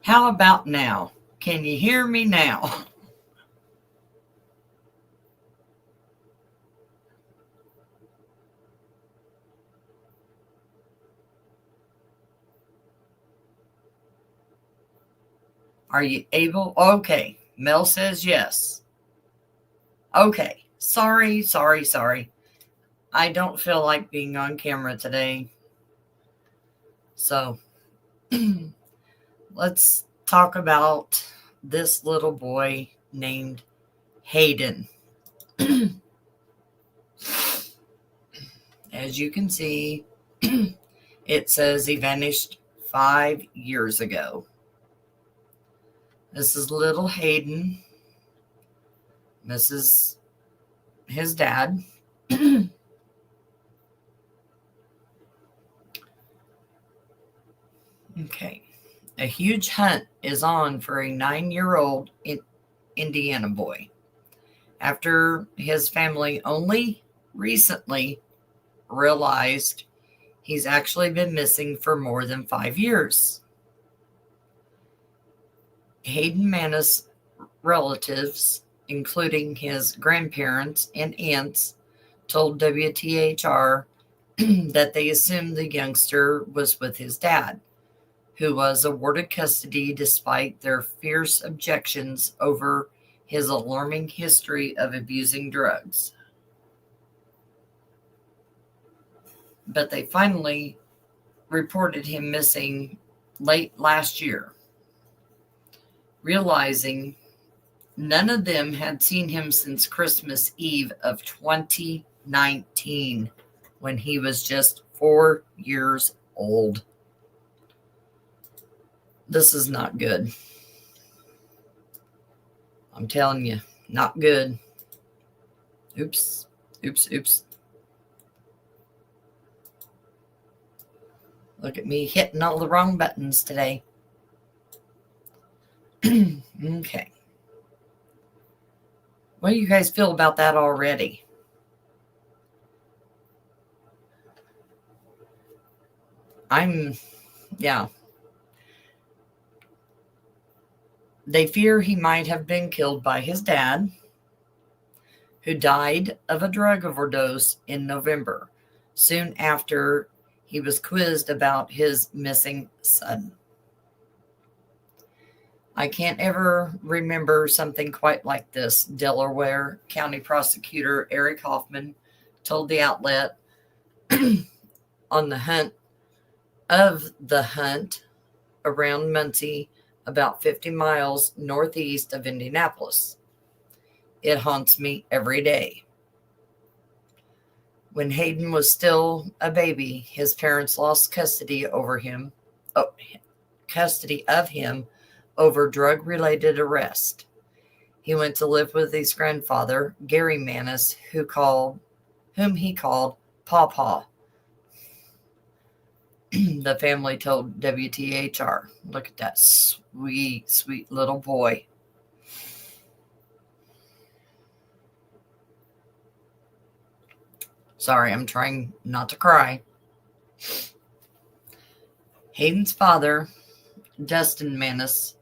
How about now? Can you hear me now? Are you able? Okay. Mel says yes. Okay. Sorry. I don't feel like being on camera today. So let's talk about this little boy named Hayden. As you can see, it says he vanished 5 years ago. This is little Hayden. This is his dad. Okay. A huge hunt is on for a 9-year-old Indiana boy after his family only recently realized he's actually been missing for more than 5 years. Hayden Manis relatives, including his grandparents and aunts, told WTHR that they assumed the youngster was with his dad, who was awarded custody despite their fierce objections over his alarming history of abusing drugs. But they finally reported him missing late last year, realizing none of them had seen him since Christmas Eve of 2019, when he was just 4 years old. This is not good. I'm telling you, not good. Oops. Look at me hitting all the wrong buttons today. Okay. What do you guys feel about that already? Yeah. They fear he might have been killed by his dad, who died of a drug overdose in November, soon after he was quizzed about his missing son. I can't ever remember something quite like this, Delaware County Prosecutor Eric Hoffman told the outlet on the hunt around Muncie, about 50 miles northeast of Indianapolis. It haunts me every day. When Hayden was still a baby, his parents lost custody of him over drug-related arrest. He went to live with his grandfather, Gary Manis, whom he called Pawpaw. The family told WTHR, look at that sweet little boy. Sorry, I'm trying not to cry. Hayden's father, Dustin Manis,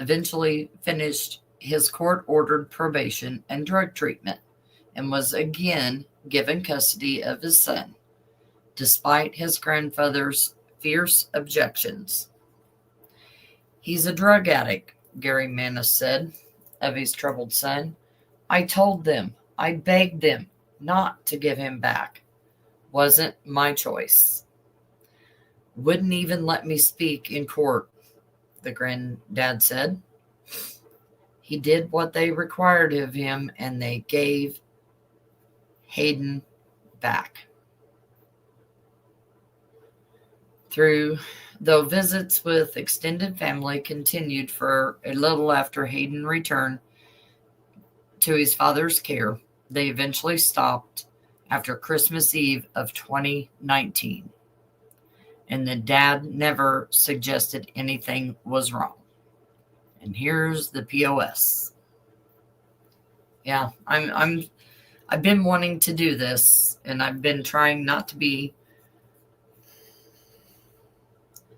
eventually finished his court-ordered probation and drug treatment and was again given custody of his son, despite his grandfather's fierce objections. He's a drug addict, Gary Manis said of his troubled son. I told them, I begged them not to give him back. Wasn't my choice. Wouldn't even let me speak in court, the granddad said. He did what they required of him, and they gave Hayden back. Though visits with extended family continued for a little after Hayden returned to his father's care, they eventually stopped after Christmas Eve of 2019. And the dad never suggested anything was wrong. And here's the POS. Yeah, I've been wanting to do this, and I've been trying not to be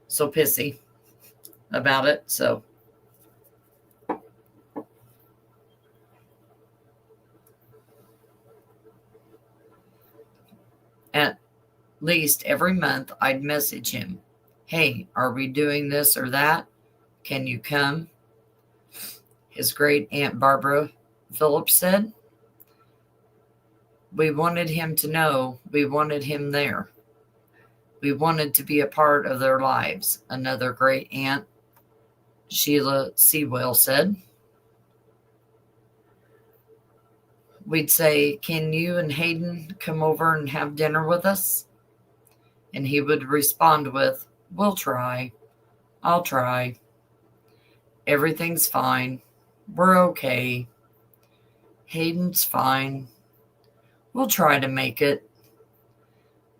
so pissy. about it. So at least every month I'd message him, "Hey, are we doing this or that? Can you come?" His great Aunt Barbara Phillips said, "We wanted him to know we wanted him there. We wanted to be a part of their lives," another great aunt, Sheila Sewell, said. We'd say, "Can you and Hayden come over and have dinner with us?" And he would respond with, "We'll try. I'll try. Everything's fine. We're okay. Hayden's fine. We'll try to make it."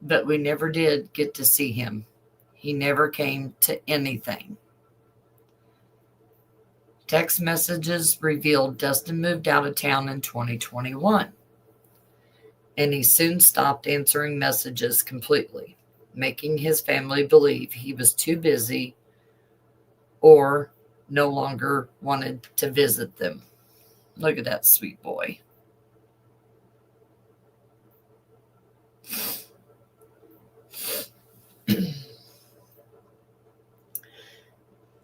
But we never did get to see him. He never came to anything. Text messages revealed Dustin moved out of town in 2021, and he soon stopped answering messages completely, making his family believe he was too busy or no longer wanted to visit them. Look at that sweet boy.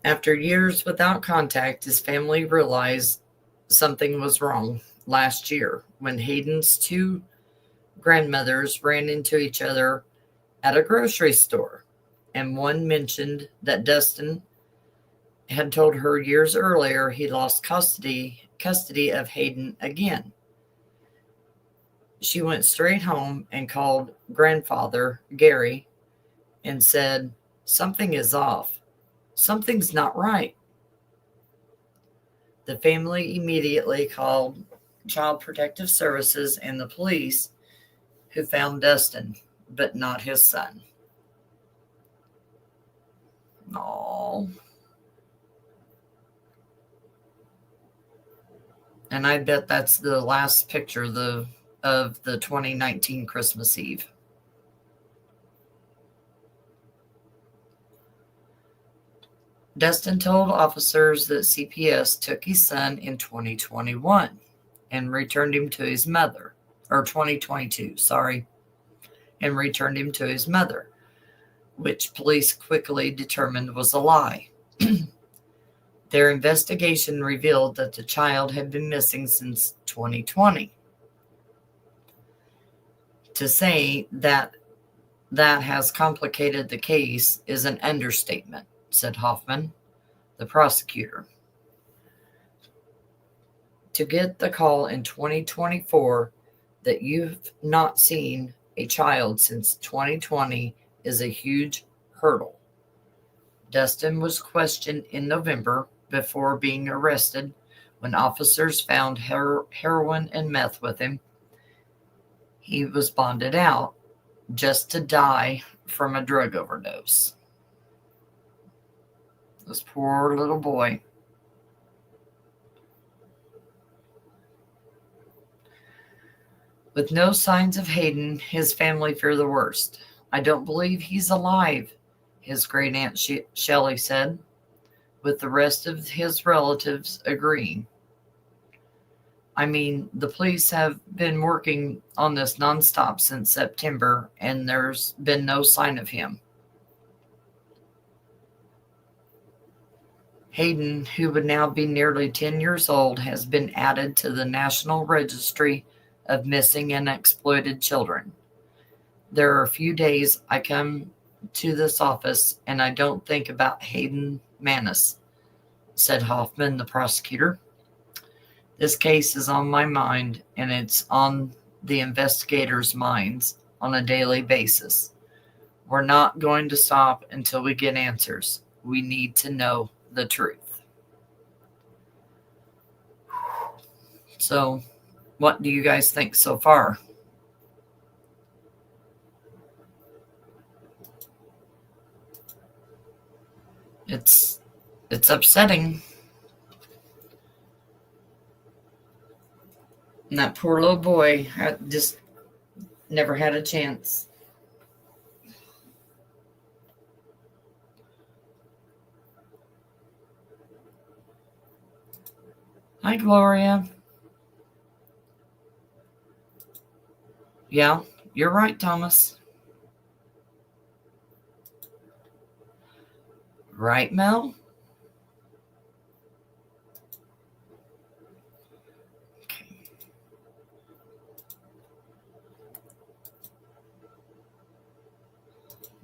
After years without contact, his family realized something was wrong last year when Hayden's two grandmothers ran into each other at a grocery store, and one mentioned that Dustin had told her years earlier he lost custody of Hayden again. She went straight home and called grandfather Gary and said, "Something is off. Something's not right." The family immediately called Child Protective Services and the police, who found Dustin, but not his son. Aww. And I bet that's the last picture of the 2019 Christmas Eve. Dustin told officers that CPS took his son in 2021 and returned him to his mother, or 2022, sorry, and returned him to his mother, which police quickly determined was a lie. Their investigation revealed that the child had been missing since 2020. To say that has complicated the case is an understatement, said Hoffman, the prosecutor. To get the call in 2024 that you've not seen a child since 2020 is a huge hurdle. Dustin was questioned in November before being arrested when officers found heroin and meth with him. He was bonded out just to die from a drug overdose. This poor little boy. With no signs of Hayden, his family fear the worst. "I don't believe he's alive," his great aunt Shelley said, with the rest of his relatives agreeing. "I mean, the police have been working on this nonstop since September, and there's been no sign of him." Hayden, who would now be nearly 10 years old, has been added to the National Registry of Missing and Exploited Children. "There are a few days I come to this office and I don't think about Hayden Manis," said Hoffman, the prosecutor. "This case is on my mind, and it's on the investigators' minds on a daily basis. We're not going to stop until we get answers. We need to know the truth." So, what do you guys think so far? It's upsetting. And that poor little boy just never had a chance. Hi, Gloria. Yeah, you're right, Thomas. Right, Mel? Okay.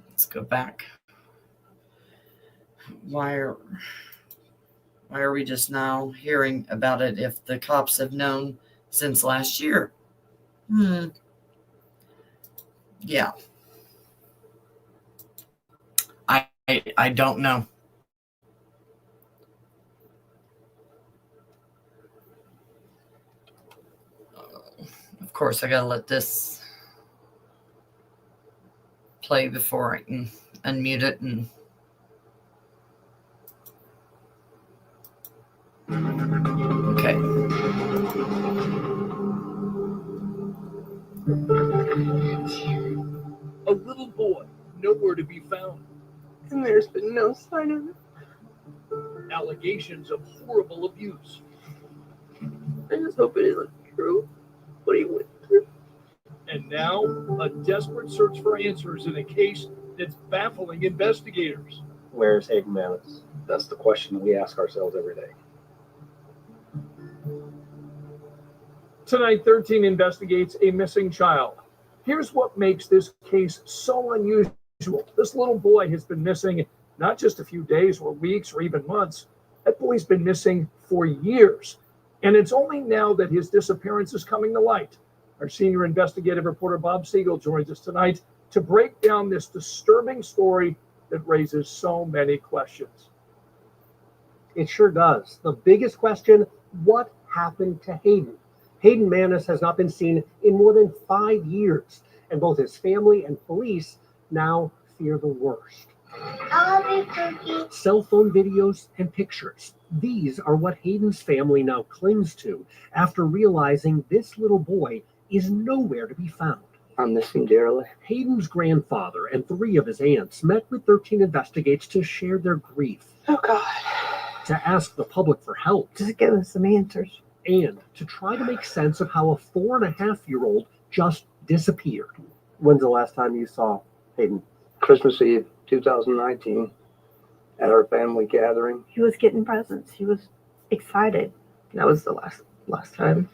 Let's go back. Why are we just now hearing about it if the cops have known since last year? Yeah. I don't know. Of course, I gotta let this play before I can unmute it and. Okay. A little boy, nowhere to be found. And there's been no sign of it. Allegations of horrible abuse. I just hope it isn't true what he went through. And now, a desperate search for answers in a case that's baffling investigators. Where's Hayden Manis? That's the question we ask ourselves every day. Tonight, 13 investigates a missing child. Here's what makes this case so unusual. This little boy has been missing not just a few days or weeks or even months. That boy's been missing for years. And it's only now that his disappearance is coming to light. Our senior investigative reporter Bob Siegel joins us tonight to break down this disturbing story that raises so many questions. It sure does. The biggest question, what happened to Hayden? Hayden Manis has not been seen in more than 5 years, and both his family and police now fear the worst. Cell phone videos and pictures. These are what Hayden's family now clings to after realizing this little boy is nowhere to be found. I'm missing dearly. Hayden's grandfather and 3 of his aunts met with 13 investigators to share their grief, Oh, God. to ask the public for help, Just give us some answers. and to try to make sense of how a 4.5-year-old just disappeared. When's the last time you saw Hayden? Christmas Eve, 2019, at our family gathering. He was getting presents. He was excited. That was the last time.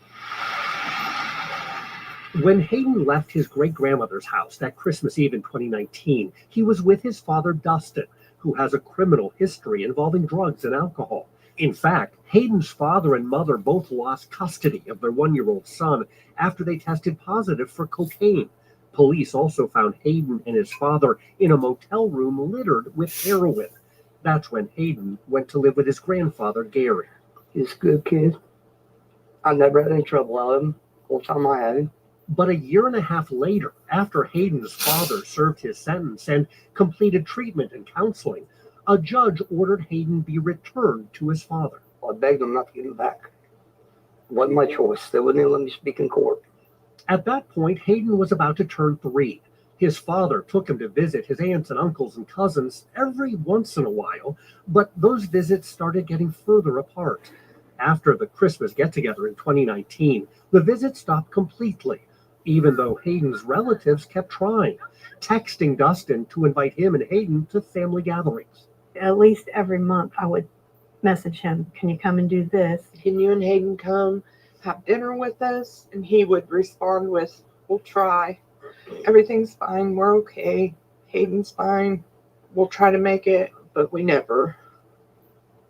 When Hayden left his great-grandmother's house that Christmas Eve in 2019, he was with his father, Dustin, who has a criminal history involving drugs and alcohol. In fact, Hayden's father and mother both lost custody of their 1-year-old son after they tested positive for cocaine. Police also found Hayden and his father in a motel room littered with heroin. That's when Hayden went to live with his grandfather, Gary. He's a good kid. I never had any trouble out of him. Whole time I had him. But a year and a half later, after Hayden's father served his sentence and completed treatment and counseling, a judge ordered Hayden be returned to his father. I begged him not to get him back. It wasn't my choice. They wouldn't even let me speak in court. At that point, Hayden was about to turn 3. His father took him to visit his aunts and uncles and cousins every once in a while, but those visits started getting further apart. After the Christmas get-together in 2019, the visit stopped completely, even though Hayden's relatives kept trying, texting Dustin to invite him and Hayden to family gatherings. At least every month I would message him, can you come and do this? Can you and Hayden come have dinner with us? And he would respond with, we'll try. Everything's fine. We're okay. Hayden's fine. We'll try to make it. But we never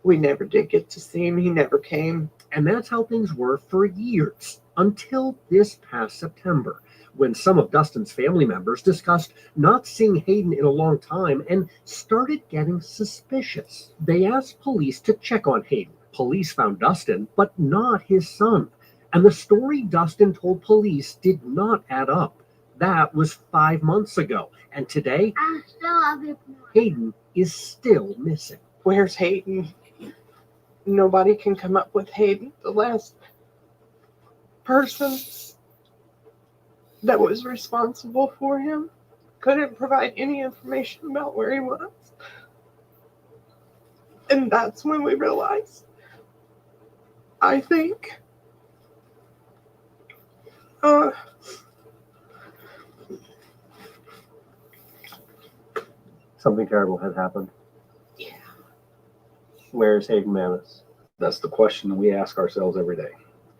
did get to see him. He never came. And that's how things were for years, until this past September, when some of Dustin's family members discussed not seeing Hayden in a long time and started getting suspicious. They asked police to check on Hayden. Police found Dustin, but not his son. And the story Dustin told police did not add up. That was 5 months ago. And today, Hayden is still missing. Where's Hayden? Nobody can come up with Hayden. The last person that was responsible for him couldn't provide any information about where he was. And that's when we realized I think Something terrible had happened. Yeah. Where's Hayden Manis? That's the question that we ask ourselves every day.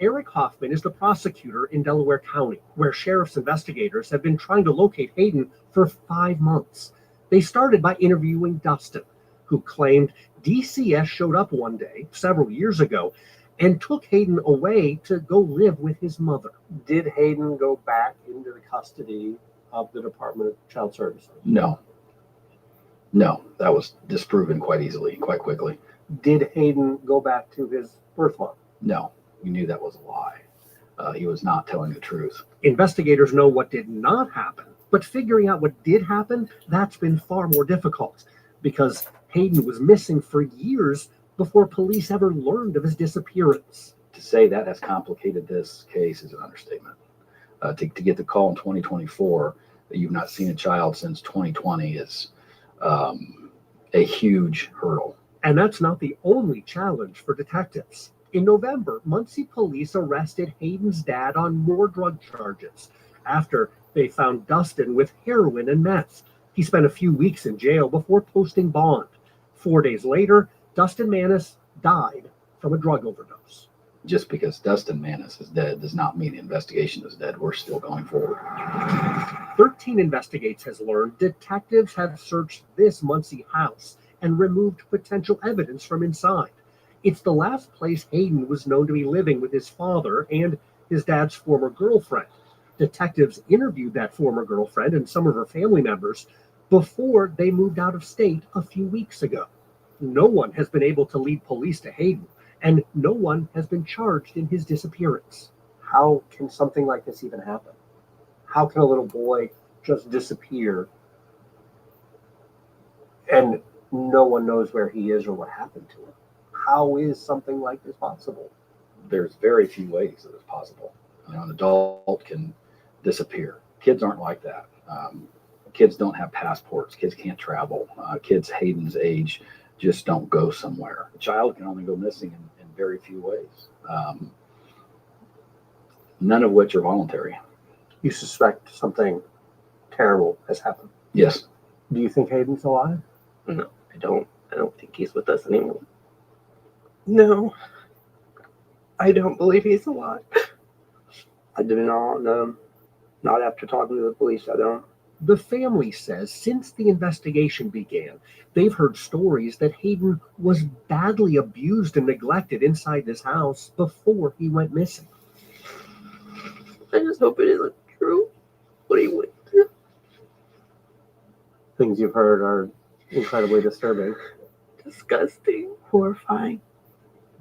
Eric Hoffman is the prosecutor in Delaware County, where sheriff's investigators have been trying to locate Hayden for 5 months. They started by interviewing Dustin, who claimed DCS showed up one day several years ago and took Hayden away to go live with his mother. Did Hayden go back into the custody of the Department of Child Services? No, that was disproven quite easily, quite quickly. Did Hayden go back to his birth mom? No, we knew that was a lie. He was not telling the truth. Investigators know what did not happen, but figuring out what did happen, that's been far more difficult because Hayden was missing for years before police ever learned of his disappearance. To say that has complicated this case is an understatement. To get the call in 2024 that you've not seen a child since 2020 is a huge hurdle. And that's not the only challenge for detectives. In November, Muncie police arrested Hayden's dad on more drug charges after they found Dustin with heroin and meth. He spent a few weeks in jail before posting bond. 4 days later, Dustin Manis died from a drug overdose. Just because Dustin Manis is dead does not mean the investigation is dead. We're still going forward. 13 Investigates has learned detectives have searched this Muncie house and removed potential evidence from inside. It's the last place Hayden was known to be living with his father and his dad's former girlfriend. Detectives interviewed that former girlfriend and some of her family members before they moved out of state a few weeks ago. No one has been able to lead police to Hayden, and no one has been charged in his disappearance. How can something like this even happen? How can a little boy just disappear and no one knows where he is or what happened to him? How is something like this possible? There's very few ways that it's possible. An adult can disappear. Kids aren't like that. Kids don't have passports. Kids can't travel. Kids Hayden's age just don't go somewhere. A child can only go missing in very few ways, none of which are voluntary. You suspect something terrible has happened. Yes. Do you think Hayden's alive? No, I don't think he's with us anymore. no, I don't believe he's alive. I do not know. Not after talking to the police, I don't. The family says since the investigation began, they've heard stories that Hayden was badly abused and neglected inside this house before he went missing. I just hope it isn't true. What he went through. Things you've heard are incredibly disturbing. Disgusting. Horrifying.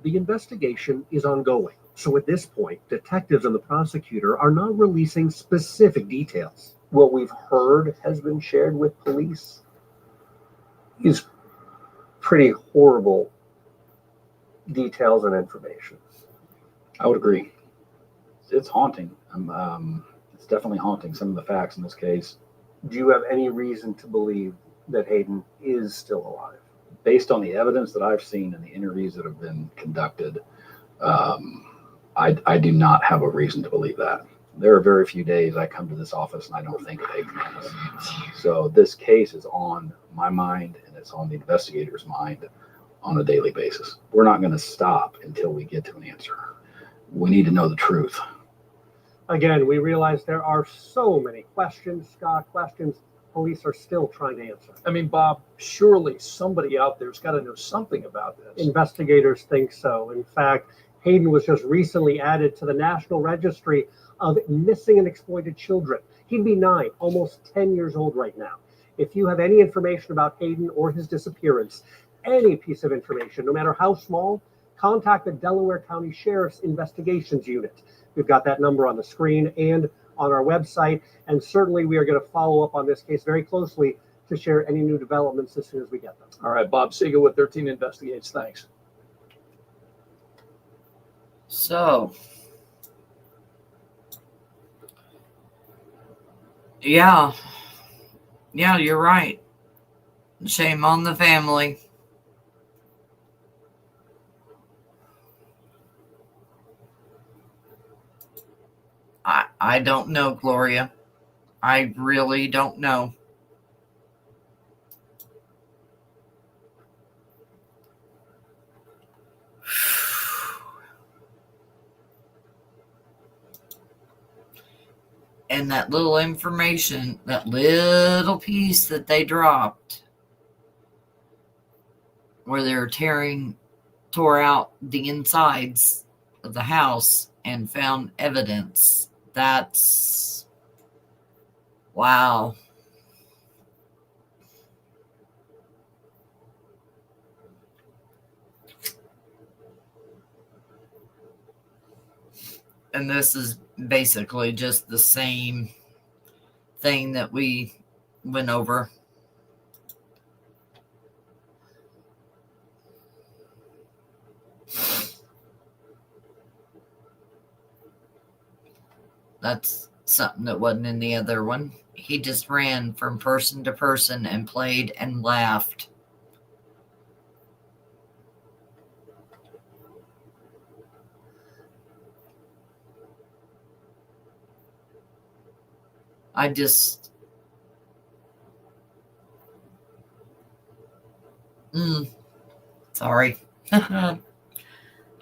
The investigation is ongoing, so at this point, detectives and the prosecutor are not releasing specific details. What we've heard has been shared with police is pretty horrible details and information. I would agree. It's haunting. It's definitely haunting, some of the facts in this case. Do you have any reason to believe that Hayden is still alive? Based on the evidence that I've seen and the interviews that have been conducted, I do not have a reason to believe that. There are very few days I come to this office and I don't think of Hayden Manis. So this case is on my mind and it's on the investigator's mind on a daily basis. We're not going to stop until we get to an answer. We need to know the truth. Again, we realize there are so many questions, Scott, questions police are still trying to answer. I mean, Bob, surely somebody out there's got to know something about this. Investigators think so. In fact, Hayden was just recently added to the National Registry of Missing and Exploited Children. He'd be 9, almost 10 years old right now. If you have any information about Hayden or his disappearance, any piece of information, no matter how small, contact the Delaware County Sheriff's Investigations Unit. We've got that number on the screen and on our website, and certainly we are going to follow up on this case very closely to share any new developments as soon as we get them. All right, Bob Siegel with 13 Investigates. Thanks. So, yeah, you're right. Shame on the family. I don't know, Gloria. I really don't know. And that little information, that little piece that they dropped, where they're tore out the insides of the house and found evidence. That's wow. And this is basically just the same thing that we went over. That's something that wasn't in the other one. He just ran from person to person and played and laughed. Sorry.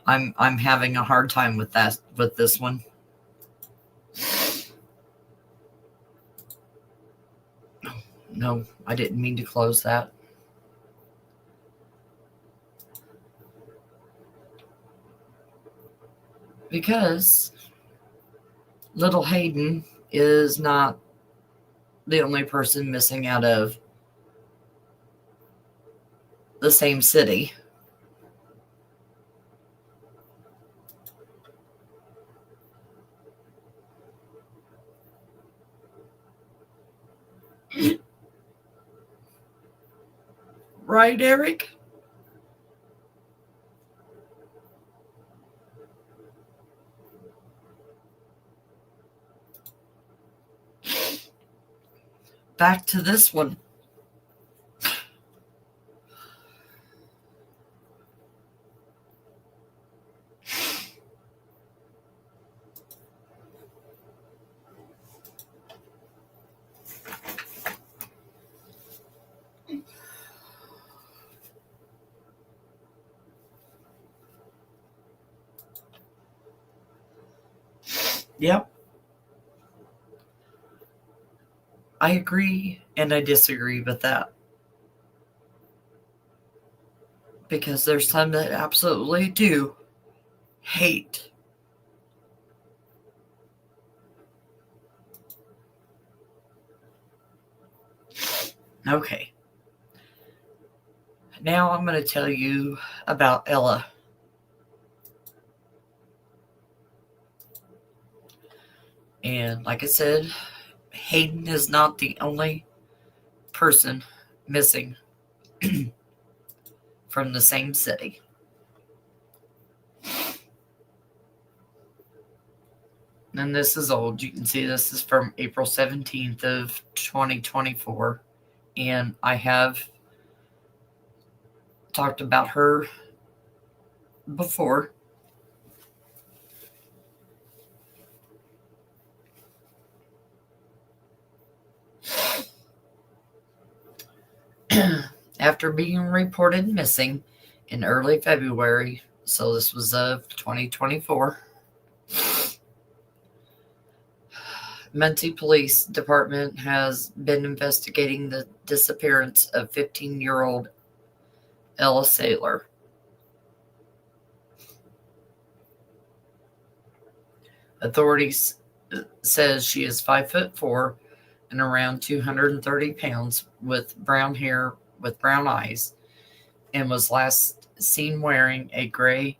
I'm having a hard time with this one. No, I didn't mean to close that. Because little Hayden is not the only person missing out of the same city. Right, Eric? Back to this one. Yep. I agree and I disagree with that. Because there's some that absolutely do hate. Okay. Now I'm going to tell you about Ella. And like I said, Hayden is not the only person missing from the same city. And this is old. You can see this is from April 17th of 2024. And I have talked about her before. After being reported missing in early February, so this was of 2024, Muncie Police Department has been investigating the disappearance of 15-year-old Ella Saylor. Authorities says she is 5'4" and around 230 pounds, with brown hair with brown eyes, and was last seen wearing a gray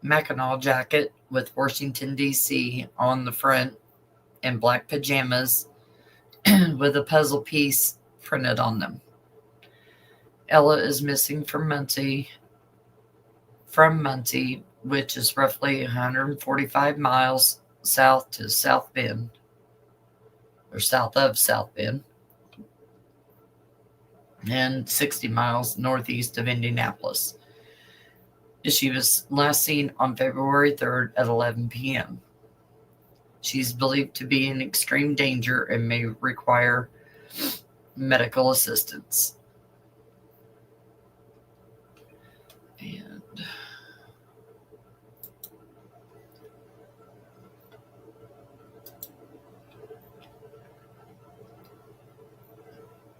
Mackinaw jacket with Washington, D.C. on the front and black pajamas with a puzzle piece printed on them. Ella is missing from Muncie, which is roughly 145 miles south to South Bend, or south of South Bend, and 60 miles northeast of Indianapolis. She was last seen on February 3rd at 11 p.m. She's believed to be in extreme danger and may require medical assistance. And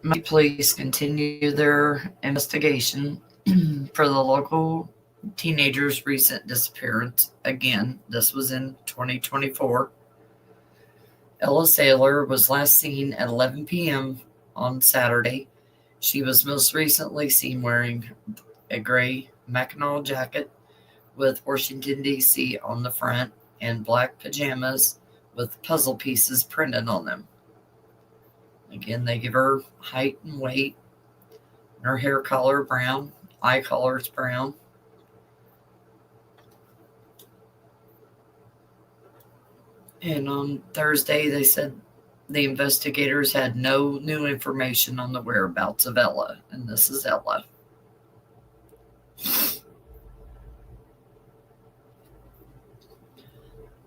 Muncie police continue their investigation for the local teenager's recent disappearance. Again, this was in 2024. Ella Saylor was last seen at 11 p.m. on Saturday. She was most recently seen wearing a gray Mackinaw jacket with Washington, D.C. on the front and black pajamas with puzzle pieces printed on them. Again, they give her height and weight. Her hair color, brown. Eye color is brown. And on Thursday, they said the investigators had no new information on the whereabouts of Ella. And this is Ella.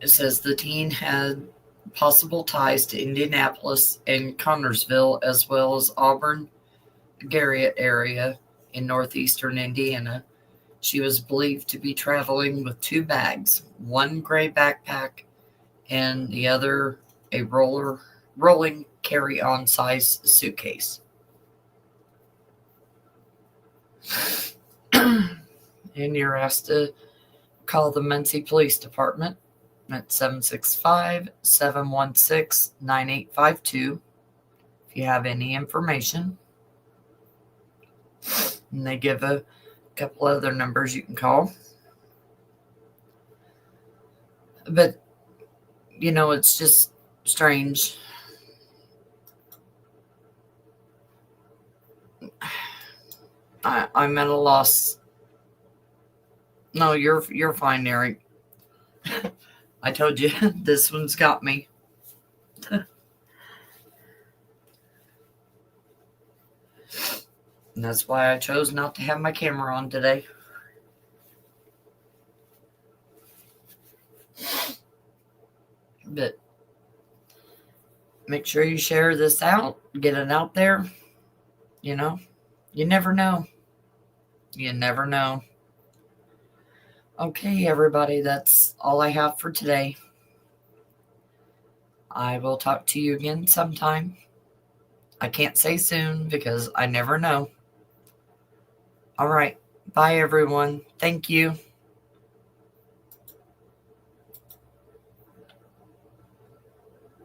It says the teen had possible ties to Indianapolis and Connorsville, as well as Auburn, Garrett area in northeastern Indiana. She was believed to be traveling with 2 bags, one gray backpack and the other a rolling carry-on size suitcase. And you're asked to call the Muncie Police Department at 765-716-9852 if you have any information. And they give a couple other numbers you can call. But, you know, it's just strange. I'm at a loss. No, you're fine, Eric. I told you this one's got me. And that's why I chose not to have my camera on today. But make sure you share this out, get it out there. You know, you never know. You never know. Okay, everybody, that's all I have for today. I will talk to you again sometime. I can't say soon because I never know. All right. Bye, everyone. Thank you.